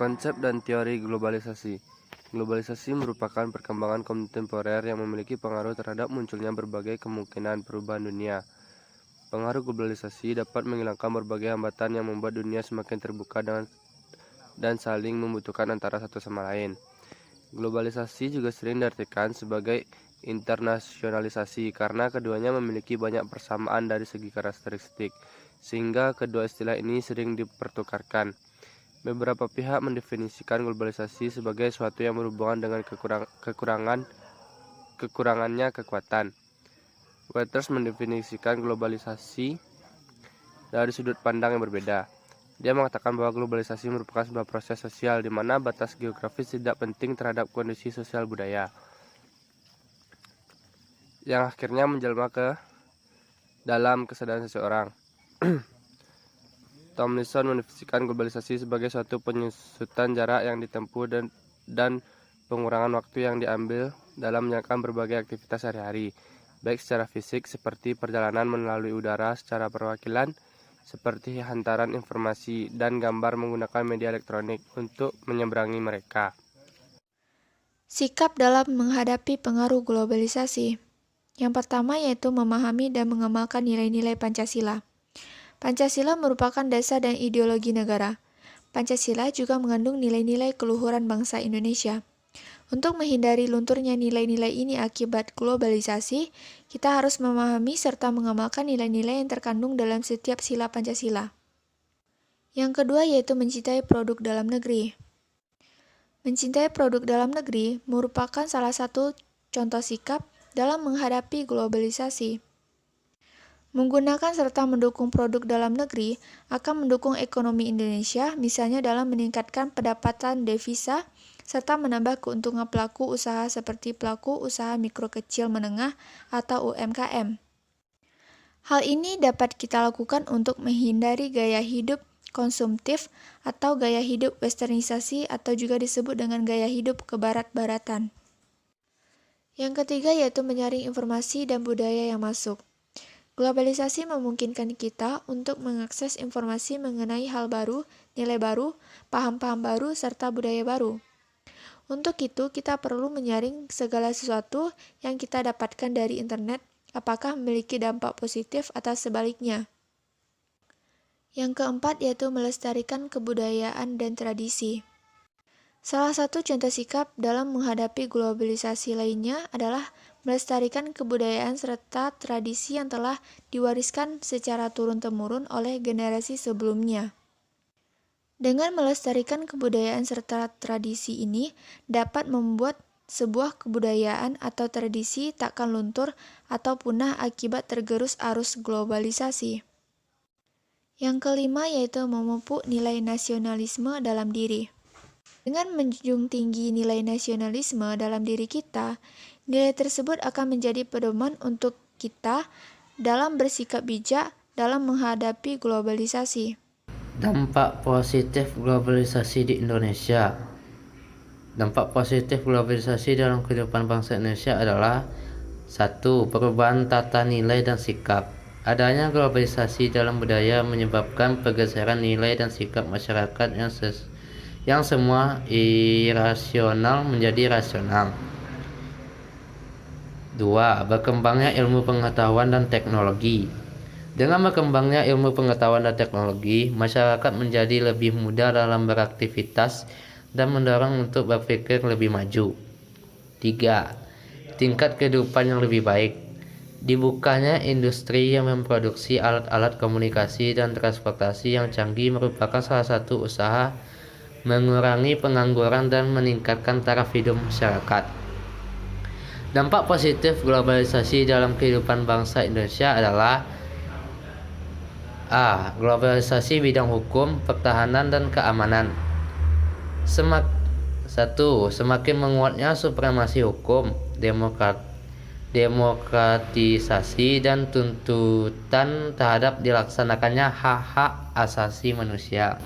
Konsep dan teori globalisasi. Globalisasi merupakan perkembangan kontemporer yang memiliki pengaruh terhadap munculnya berbagai kemungkinan perubahan dunia. Pengaruh globalisasi dapat menghilangkan berbagai hambatan yang membuat dunia semakin terbuka dan saling membutuhkan antara satu sama lain. Globalisasi juga sering diartikan sebagai internasionalisasi karena keduanya memiliki banyak persamaan dari segi karakteristik, sehingga kedua istilah ini sering dipertukarkan. Beberapa pihak mendefinisikan globalisasi sebagai suatu yang berhubungan dengan kekurangannya kekuatan. Waters mendefinisikan globalisasi dari sudut pandang yang berbeda. Dia mengatakan bahwa globalisasi merupakan sebuah proses sosial di mana batas geografis tidak penting terhadap kondisi sosial budaya, yang akhirnya menjelma ke dalam kesadaran seseorang. Tomlinson mendefinisikan globalisasi sebagai suatu penyusutan jarak yang ditempuh dan pengurangan waktu yang diambil dalam menjalankan berbagai aktivitas sehari-hari, baik secara fisik seperti perjalanan melalui udara, secara perwakilan seperti hantaran informasi dan gambar menggunakan media elektronik untuk menyeberangi mereka. Sikap dalam menghadapi pengaruh globalisasi. Yang pertama yaitu memahami dan mengamalkan nilai-nilai Pancasila. Pancasila merupakan dasar dan ideologi negara. Pancasila juga mengandung nilai-nilai keluhuran bangsa Indonesia. Untuk menghindari lunturnya nilai-nilai ini akibat globalisasi, kita harus memahami serta mengamalkan nilai-nilai yang terkandung dalam setiap sila Pancasila. Yang kedua yaitu mencintai produk dalam negeri. Mencintai produk dalam negeri merupakan salah satu contoh sikap dalam menghadapi globalisasi. Menggunakan serta mendukung produk dalam negeri akan mendukung ekonomi Indonesia, misalnya dalam meningkatkan pendapatan devisa, serta menambah keuntungan pelaku usaha seperti pelaku usaha mikro kecil menengah atau UMKM. Hal ini dapat kita lakukan untuk menghindari gaya hidup konsumtif atau gaya hidup westernisasi atau juga disebut dengan gaya hidup kebarat-baratan. Yang ketiga yaitu menyaring informasi dan budaya yang masuk. Globalisasi memungkinkan kita untuk mengakses informasi mengenai hal baru, nilai baru, paham-paham baru, serta budaya baru. Untuk itu, kita perlu menyaring segala sesuatu yang kita dapatkan dari internet, apakah memiliki dampak positif atau sebaliknya. Yang keempat yaitu melestarikan kebudayaan dan tradisi. Salah satu contoh sikap dalam menghadapi globalisasi lainnya adalah melestarikan kebudayaan serta tradisi yang telah diwariskan secara turun-temurun oleh generasi sebelumnya. Dengan melestarikan kebudayaan serta tradisi ini dapat membuat sebuah kebudayaan atau tradisi takkan luntur atau punah akibat tergerus arus globalisasi. Yang kelima yaitu memupuk nilai nasionalisme dalam diri. Dengan menjunjung tinggi nilai nasionalisme dalam diri kita, nilai tersebut akan menjadi pedoman untuk kita dalam bersikap bijak dalam menghadapi globalisasi. Dampak positif globalisasi di Indonesia. Dampak positif globalisasi dalam kehidupan bangsa Indonesia adalah 1. Perubahan tata nilai dan sikap. Adanya globalisasi dalam budaya menyebabkan pergeseran nilai dan sikap masyarakat yang semua irasional menjadi rasional. 2. Berkembangnya ilmu pengetahuan dan teknologi. Dengan berkembangnya ilmu pengetahuan dan teknologi, masyarakat menjadi lebih mudah dalam beraktivitas dan mendorong untuk berpikir lebih maju. 3. Tingkat kehidupan yang lebih baik. Dibukanya industri yang memproduksi alat-alat komunikasi dan transportasi yang canggih merupakan salah satu usaha mengurangi pengangguran dan meningkatkan taraf hidup masyarakat. Dampak positif globalisasi dalam kehidupan bangsa Indonesia adalah A. Globalisasi bidang hukum, pertahanan, dan keamanan. 1. Semakin menguatnya supremasi hukum, demokratisasi, dan tuntutan terhadap dilaksanakannya hak-hak asasi manusia.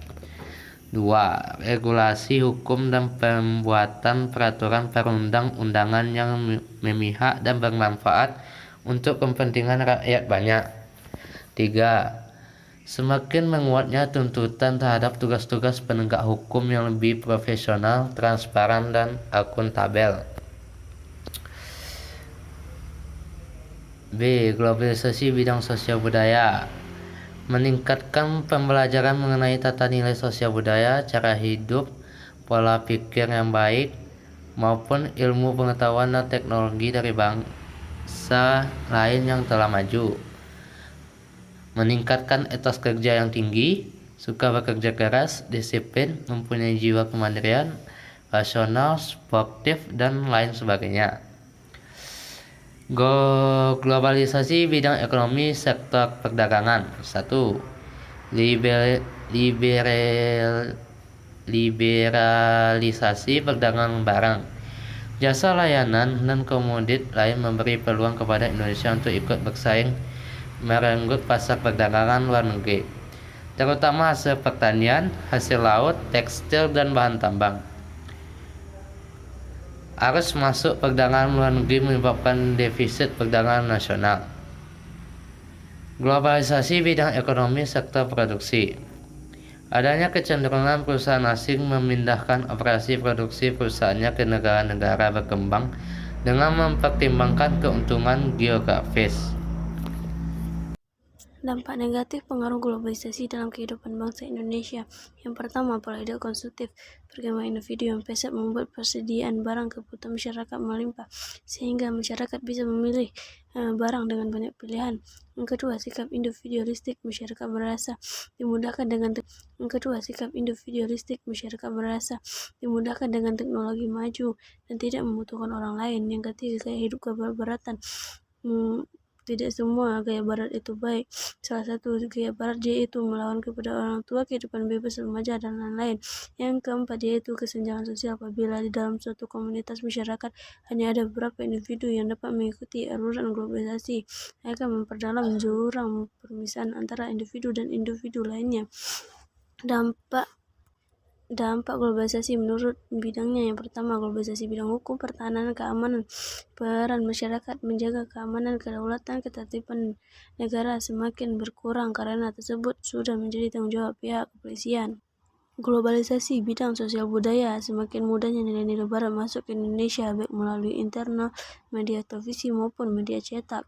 2. Regulasi hukum dan pembuatan peraturan perundang-undangan yang memihak dan bermanfaat untuk kepentingan rakyat banyak. 3. Semakin menguatnya tuntutan terhadap tugas-tugas penegak hukum yang lebih profesional, transparan, dan akuntabel. B. Globalisasi bidang sosial budaya. Meningkatkan pembelajaran mengenai tata nilai sosial budaya, cara hidup, pola pikir yang baik, maupun ilmu pengetahuan dan teknologi dari bangsa lain yang telah maju. Meningkatkan etos kerja yang tinggi, suka bekerja keras, disiplin, mempunyai jiwa kemandirian, rasional, sportif, dan lain sebagainya. Globalisasi bidang ekonomi sektor perdagangan. 1. Liberalisasi perdagangan barang, jasa, layanan, dan komodit lain memberi peluang kepada Indonesia untuk ikut bersaing merenggut pasar perdagangan luar negeri, terutama hasil pertanian, hasil laut, tekstil, dan bahan tambang. Arus masuk perdagangan luar negeri menyebabkan defisit perdagangan nasional. Globalisasi bidang ekonomi sektor produksi. Adanya kecenderungan perusahaan asing memindahkan operasi produksi perusahaannya ke negara-negara berkembang dengan mempertimbangkan keuntungan geografis. Dampak negatif pengaruh globalisasi dalam kehidupan bangsa Indonesia. Yang pertama, pola hidup konsumtif. Perkembangan individu yang pesat membuat persediaan barang kebutuhan masyarakat melimpah, sehingga masyarakat bisa memilih barang dengan banyak pilihan. Yang kedua, sikap individualistik. Masyarakat merasa dimudahkan dengan teknologi maju dan tidak membutuhkan orang lain. Yang ketiga, gaya hidup keberberatan. Tidak semua gaya barat itu baik. Salah satu gaya barat yaitu melawan kepada orang tua, kehidupan bebas remaja, dan lain-lain. Yang keempat yaitu kesenjangan sosial. Apabila di dalam suatu komunitas masyarakat hanya ada beberapa individu yang dapat mengikuti aluran globalisasi, akan memperdalam jurang permisahan antara individu dan individu lainnya. Dampak globalisasi menurut bidangnya. Yang pertama, globalisasi bidang hukum, pertahanan, keamanan. Peran masyarakat menjaga keamanan, kedaulatan, ketertiban negara semakin berkurang karena tersebut sudah menjadi tanggung jawab pihak kepolisian. Globalisasi bidang sosial budaya. Semakin mudahnya nilai-nilai barat masuk ke Indonesia, baik melalui internal, media televisi maupun media cetak.